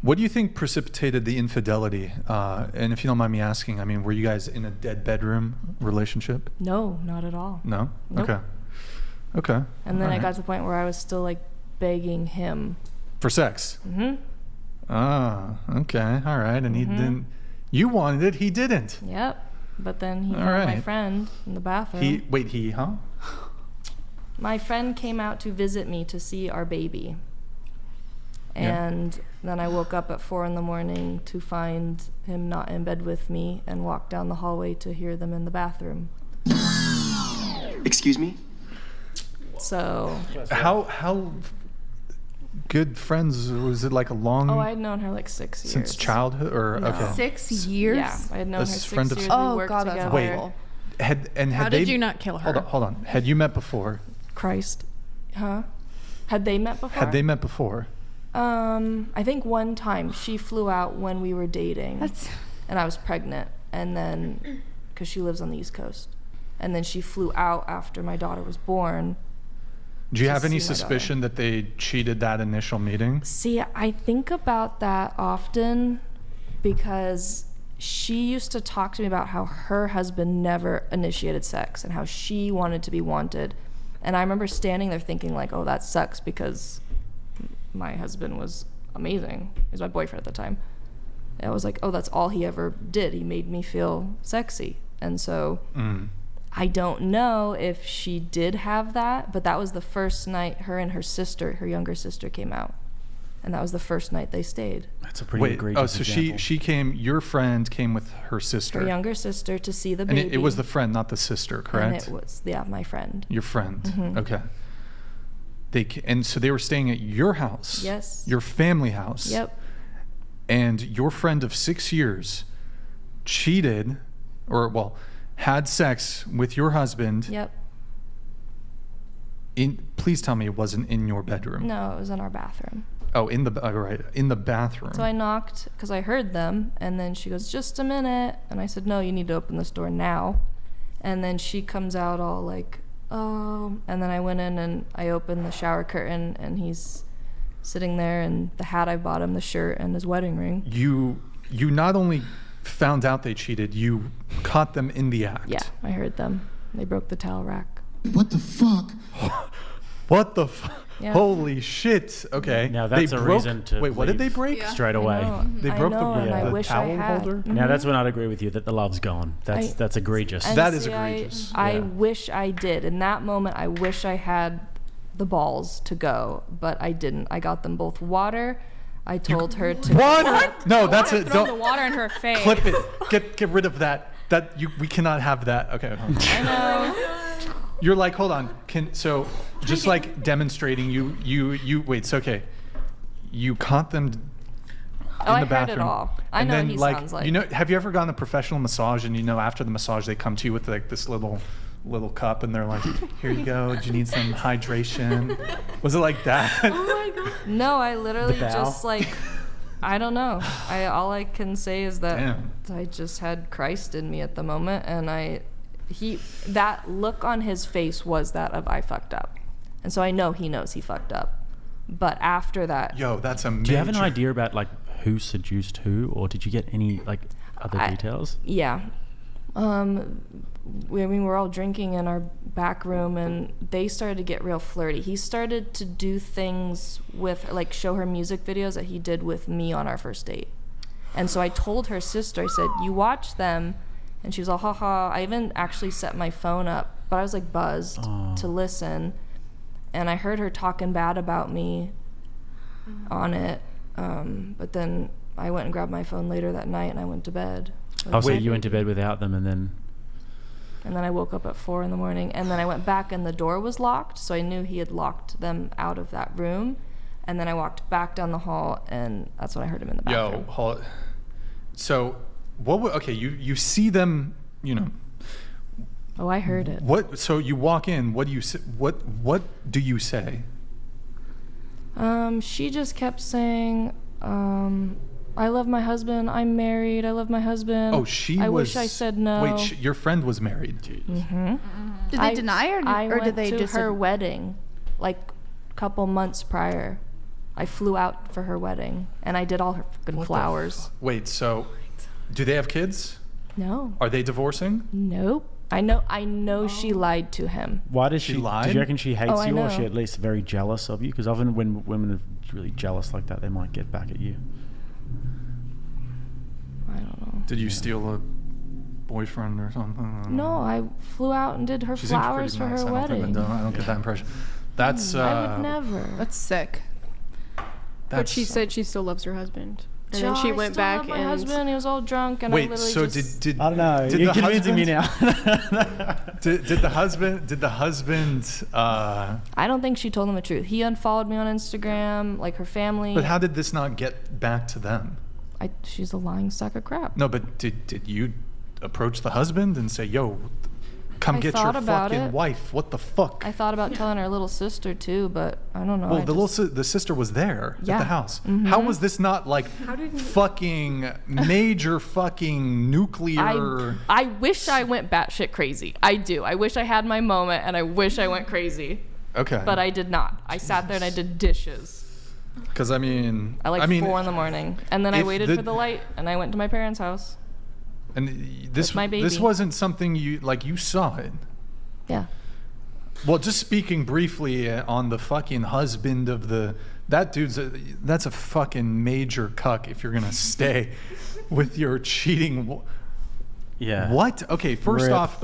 What do you think precipitated the infidelity? And if you don't mind me asking, I mean, were you guys in a dead bedroom relationship? No, not at all. No? Nope. Okay. And then I got to the point where I was still like begging him. For sex? Mm-hmm. Ah, okay. All right. And he didn't, you wanted it, he didn't. Yep. But then he found my friend in the bathroom. Huh? My friend came out to visit me to see our baby. And then I woke up at 4 a.m. to find him not in bed with me and walked down the hallway to hear them in the bathroom. Excuse me? So... How good friends? Was it like a long... Oh, I had known her like 6 years. Since childhood? Or No. okay. 6 years? Yeah, I had known her 6 years. We Oh, worked God, that's together. awful. Wait, How did you not kill her? Hold on. Had you met before? Christ. Huh? Had they met before? Had they met before? I think one time she flew out when we were dating. That's... And I was pregnant. And then, because she lives on the East Coast. And then she flew out after my daughter was born. Do you have any see my suspicion that they cheated that initial meeting? See, I think about that often because she used to talk to me about how her husband never initiated sex and how she wanted to be wanted. And I remember standing there thinking like, oh, that sucks because my husband was amazing. He was my boyfriend at the time. And I was like, oh, that's all he ever did. He made me feel sexy. And so I don't know if she did have that, but that was the first night her and her sister, her younger sister, came out. And that was the first night they stayed. That's a pretty egregious Oh, so example. she came, your friend came with her sister. Her younger sister to see the baby. And it was the friend, not the sister, correct? And it was, my friend. Your friend. Mm-hmm. Okay. And so they were staying at your house. Yes. Your family house. Yep. And your friend of 6 years cheated, had sex with your husband. Yep. Please tell me it wasn't in your bedroom. No, it was in our bathroom. Oh, in the bathroom. So I knocked because I heard them, and then she goes, just a minute. And I said, no, you need to open this door now. And then she comes out all like, oh. And then I went in and I opened the shower curtain, and he's sitting there, and the hat I bought him, the shirt, and his wedding ring. You not only found out they cheated, you caught them in the act. Yeah, I heard them. They broke the towel rack. What the fuck? What the fuck? Yeah. Holy shit. Okay. Now that's They a broke- reason to Wait, what did they leave. break? Yeah. Straight away. They broke the I wish I towel had. holder? Now that's when I'd agree with you that the love's gone. That's egregious. And That is see, egregious. I Yeah. wish I did. In that moment, I wish I had the balls to go, but I didn't. I got them both water. I told her to. What? No, that's it. Throw the Don't water in her face. clip it. Get rid of that. We cannot have that. Okay. Hold on. I know. You're like, hold on. Just like demonstrating you wait, it's okay. You caught them in I the heard bathroom. it all. I and know then, what he sounds like. You know, have you ever gotten a professional massage and after the massage they come to you with like this little cup and they're like, here you go, do you need some hydration? Was it like that? Oh my God. No, I literally The bow? just like, I don't know. All I can say is that Damn. I just had Christ in me at the moment, and that look on his face was that of I fucked up. And so I know he knows he fucked up. But after that, Yo, that's amazing. Do you have an idea about like who seduced who, or did you get any like other details? yeah. We're all drinking in our back room, and they started to get real flirty. He started to do things with, like, show her music videos that he did with me on our first date. And so I told her sister, I said, you watch them. And she was all, haha. I even actually set my phone up, but I was like buzzed to listen. And I heard her talking bad about me on it. But then I went and grabbed my phone later that night, and I went to bed. Oh, so you went to bed without them, and then And then I woke up at 4 a.m, and then I went back, and the door was locked, so I knew he had locked them out of that room. And then I walked back down the hall, and that's when I heard him in the bathroom. So okay, you see them, Oh, I heard it. What? So you walk in. What do you say? What do you say? She just kept saying, I love my husband. I'm married. I love my husband. Oh, I wish I said no. Wait, your friend was married. Mm-hmm. Did they deny I or went did they to just her wedding, like a couple months prior. I flew out for her wedding, and I did all her fucking flowers. Wait, so do they have kids? No. Are they divorcing? Nope. I know she lied to him. Why does She she? lied? Do you reckon she hates Oh, I you, or is she know. at least very jealous of you? Because often when women are really jealous like that, they might get back at you. I don't know. Did you steal a boyfriend or something? No, I flew out and did her She seems flowers pretty for nice. her I don't think wedding. I don't get that impression. That's I would never. That's sick. But she said she still loves her husband. And then she I went still back love my and husband. He was all drunk, and I Wait, literally so just... did I don't know. Did You're the convincing me husband- now. did the husband I don't think she told him the truth. He unfollowed me on Instagram, like her family. but how did this not get back to them? She's a lying sack of crap. No, but did you approach the husband and say, "Yo, come I get your thought about fucking it. wife"? What the fuck? I thought about telling her little sister too, but I don't know. Well, I the sister was there at Yeah. the house. Mhm. How was this not like fucking major fucking nuclear? I wish I went batshit crazy. I do. I wish I had my moment, and I wish I went crazy. Okay. But I did not. I sat there and I did dishes Because I mean, at like 4 in the morning, and then I if waited the- for the light, and I went to my parents' house. and this my this baby. wasn't something you saw it. Yeah. Well, just speaking briefly on the fucking husband of that's a fucking major cuck if you're gonna stay with your cheating. Yeah. What? Okay, first Rip. off,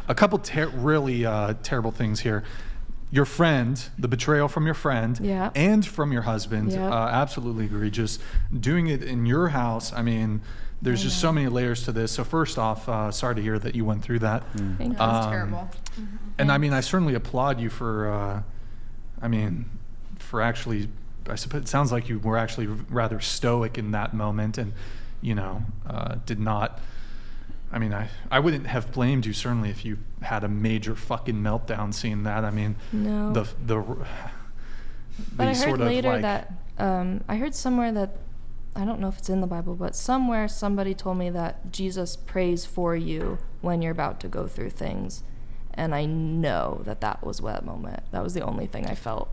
a couple really terrible things here. Your friend, the betrayal from your friend, Yeah. and from your husband, Yep. absolutely egregious. Doing it in your house, I mean, there's just so many layers to this. So first off, sorry to hear that you went through that. Thank you. That's Um, terrible. And I mean, I certainly applaud you for, for actually, I suppose it sounds like you were actually rather stoic in that moment and, did not, I wouldn't have blamed you certainly if you had a major fucking meltdown seeing that. I mean, No. But I heard sort of later like, that I heard somewhere that I don't know if it's in the Bible, but somewhere somebody told me that Jesus prays for you when you're about to go through things, and I know that was that moment. That was the only thing I felt.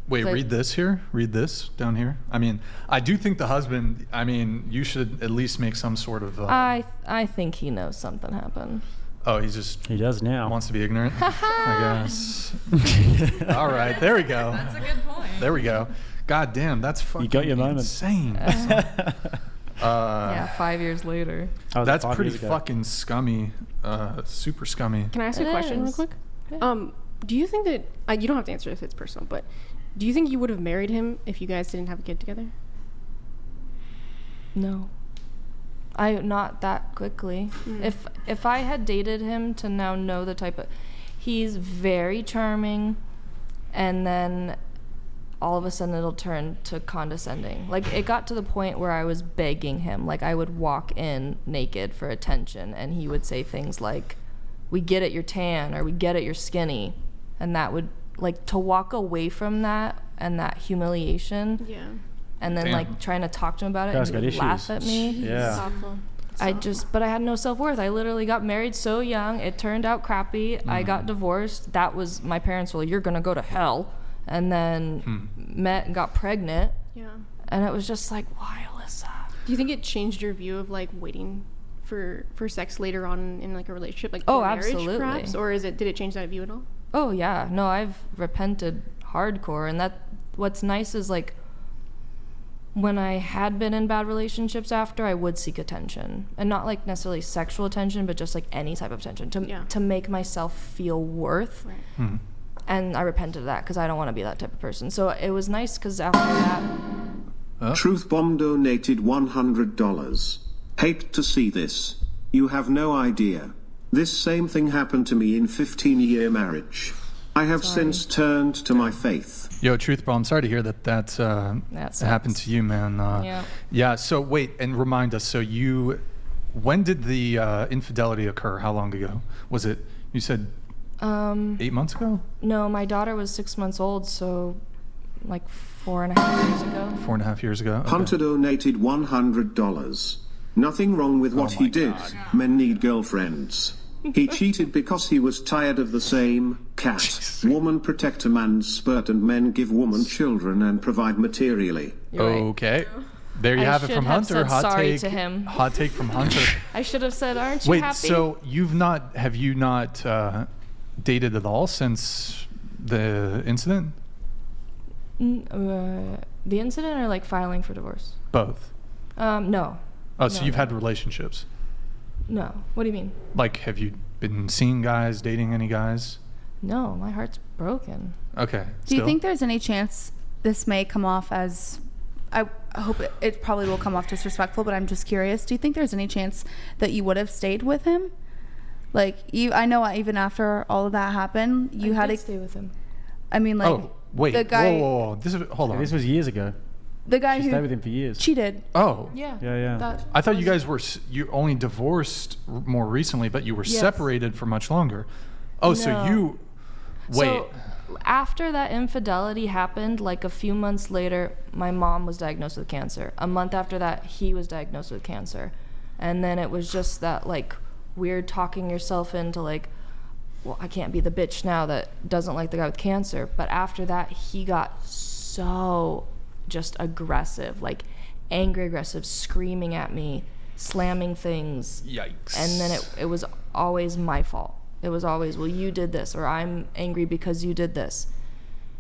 wait, But- read this here. Read this down here. I mean, I do think the husband. I mean, you should at least make some sort of. I think he knows something happened. Oh, he's just He does now. wants to be ignorant. I guess. All right, there we go. That's a good point. There we go. God damn, that's fucking got your moment. insane. Yeah, 5 years later. I was That's 5 pretty years ago. fucking scummy. Super scummy. Can I ask you a It question real is. quick? Do you think that you don't have to answer if it's personal, but do you think you would have married him if you guys didn't have a kid together? No. Not that quickly. If I had dated him to now know the type of, he's very charming, and then all of a sudden it'll turn to condescending. Like, it got to the point where I was begging him. Like, I would walk in naked for attention, and he would say things like, "We get it, you're tan," or "We get it, you're skinny," and that would, like, to walk away from that and that humiliation, Yeah. and then Damn. like trying to talk to him about it, Guys and got he would laugh issues. at me. Yeah. Awful. But I had no self-worth. I literally got married so young. It turned out crappy. I got divorced. That was, my parents were like, "You're gonna go to hell." And then met and got pregnant. Yeah. And it was just like, why, Alyssa? Do you think it changed your view of like waiting for sex later on in like a relationship, like Oh, before marriage, absolutely. perhaps, or did it change that view at all? Oh yeah, no, I've repented hardcore. And what's nice is like, when I had been in bad relationships after, I would seek attention, and not like necessarily sexual attention, but just like any type of attention to make myself feel worth. Right. And I repented of that because I don't want to be that type of person. So it was nice because after that, Truth Bomb donated $100. Hate to see this. You have no idea. This same thing happened to me in 15-year marriage. I have since turned to my faith. Yo, Truth Bomb, sorry to hear that sucks. happened to you, man. Yeah. Yeah, so wait, and remind us, so when did the infidelity occur? How long ago? Was it, you said 8 months ago? no, my daughter was 6 months old, so like 4.5 years ago. 4.5 years ago? Okay. Hunter donated $100. Nothing wrong with what he did. Men need girlfriends. He cheated because he was tired of the same cat. Woman protect a man's spurt and men give woman children and provide materially. You're right. Okay. There you I have it should from have Hunter. said Hot sorry take to him. Hot take from Hunter. I should have said, "Aren't you Wait, happy?" so have you not dated at all since the incident? The incident or like filing for divorce? Both. No. Oh, so No, you've no. had relationships. No. What do you mean? Like, have you been seeing guys, dating any guys? No, my heart's broken. Okay. Do you still? think there's any chance this may come off as, I hope it probably will come off disrespectful, but I'm just curious. Do you think there's any chance that you would have stayed with him? Like, I know even after all of that happened, you I had did to, stay with him. I mean, like, Oh, wait. the guy, whoa. Hold on. This was years ago. the guy She stayed with who him for years. cheated. Oh. Yeah. Yeah. I thought you guys were you only divorced more recently, but you were Yes. separated for much longer. Oh, so No. you wait. So after that infidelity happened, like a few months later, my mom was diagnosed with cancer. A month after that, he was diagnosed with cancer. And then it was just that like weird talking yourself into like, well, I can't be the bitch now that doesn't like the guy with cancer. But after that, he got so just aggressive, like angry aggressive, screaming at me, slamming things. Yikes. And then it was always my fault. It was always, well, you did this, or I'm angry because you did this.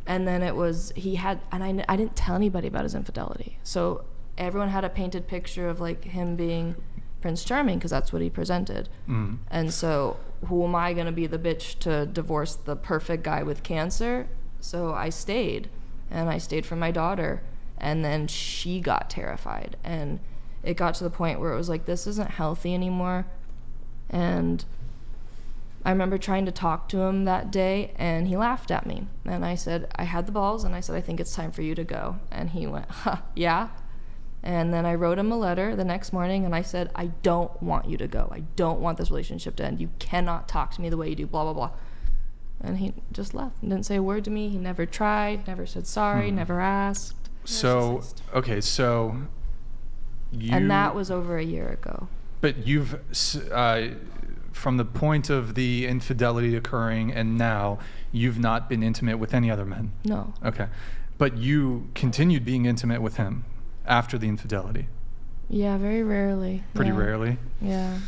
And then it was, and I didn't tell anybody about his infidelity. So everyone had a painted picture of like him being Prince Charming because that's what he presented. Mm. And so who am I going to be the bitch to divorce the perfect guy with cancer? So I stayed, and I stayed for my daughter. And then she got terrified, and it got to the point where it was like, this isn't healthy anymore. And I remember trying to talk to him that day, and he laughed at me. And I said, I had the balls, and I said, I think it's time for you to go. And he went, huh, yeah? And then I wrote him a letter the next morning, and I said, I don't want you to go. I don't want this relationship to end. You cannot talk to me the way you do, blah, blah, blah. And he just left and didn't say a word to me. He never tried, never said sorry, never asked. So, okay, so you And that was over a year ago. But you've from the point of the infidelity occurring and now, you've not been intimate with any other men. No. Okay. But you continued being intimate with him after the infidelity. Yeah, very rarely. Pretty Yeah. rarely. Yeah.